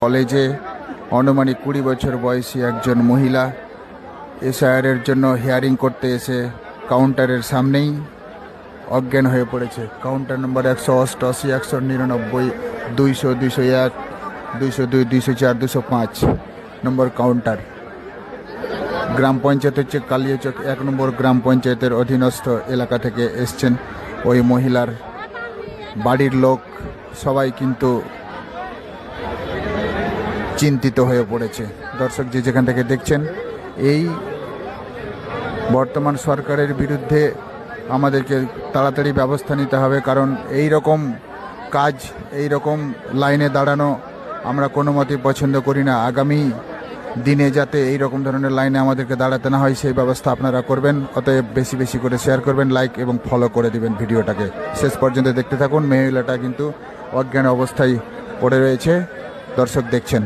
কলেজে আনুমানিক 20 বছর বয়সী একজন মহিলা এসআইআরের জন্য হিয়ারিং করতে এসে কাউন্টারের সামনেই অজ্ঞান হয়ে পড়েছে। কাউন্টার নম্বর 188, 199, 200, 201, 202, 204, 205 নম্বর কাউন্টার। গ্রাম পঞ্চায়েত হচ্ছে কালিয়াচক 1 নম্বর গ্রাম পঞ্চায়েতের অধীনস্থ এলাকা থেকে এসছেন ওই মহিলার বাড়ির লোক সবাই কিন্তু চিন্তিত হয়ে পড়েছে। দর্শক যে যেখান থেকে দেখছেন, এই বর্তমান সরকারের বিরুদ্ধে আমাদেরকে তাড়াতাড়ি ব্যবস্থা নিতে হবে, কারণ এই রকম কাজ, এই রকম লাইনে দাঁড়ানো আমরা কোনো মতেই পছন্দ করি না। আগামী দিনে যাতে এই রকম ধরনের লাইনে আমাদেরকে দাঁড়াতে না হয় সেই ব্যবস্থা আপনারা করবেন। অতএব বেশি বেশি করে শেয়ার করবেন, লাইক এবং ফলো করে দিবেন ভিডিওটাকে। শেষ পর্যন্ত দেখতে থাকুন। মহিলাটা কিন্তু অজ্ঞান অবস্থায় পড়ে রয়েছে, দর্শক দেখছেন।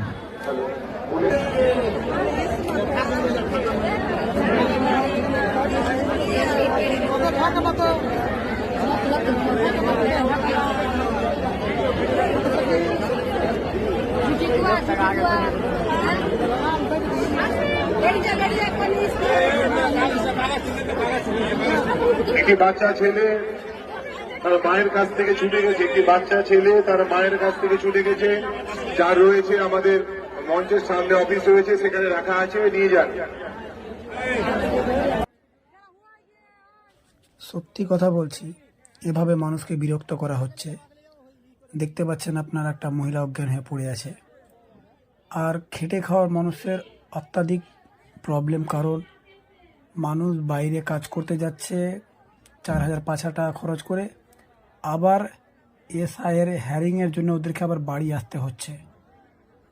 একটি বাচ্চা ছেলে তার মায়ের কাছ থেকে ছুটে গেছে, একটি বাচ্চা ছেলে তার মায়ের কাছ থেকে ছুটে গেছে। যার রয়েছে আমাদের মঞ্চের সামনে অফিস রয়েছে, সেখানে রাখা আছে, নিয়ে যান। সত্যি কথা বলছি, এভাবে মানুষকে বিরক্ত করা হচ্ছে। দেখতে পাচ্ছেন আপনার একটা মহিলা অজ্ঞান হয়ে পড়ে আছে। আর খেটে খাওয়ার মানুষের অত্যাধিক প্রবলেম, কারণ মানুষ বাইরে কাজ করতে যাচ্ছে 4,000-5,000 টাকা খরচ করে, আবার এসআইয়ের হ্যারিংয়ের জন্য ওদেরকে আবার বাড়ি আসতে হচ্ছে।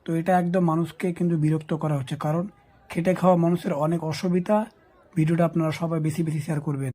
তো এটা একদম মানুষকে কিন্তু বিরক্ত করা হচ্ছে, কারণ খেটে খাওয়া মানুষের অনেক অসুবিধা। ভিডিওটা আপনারা সবাই বেশি বেশি শেয়ার করবেন।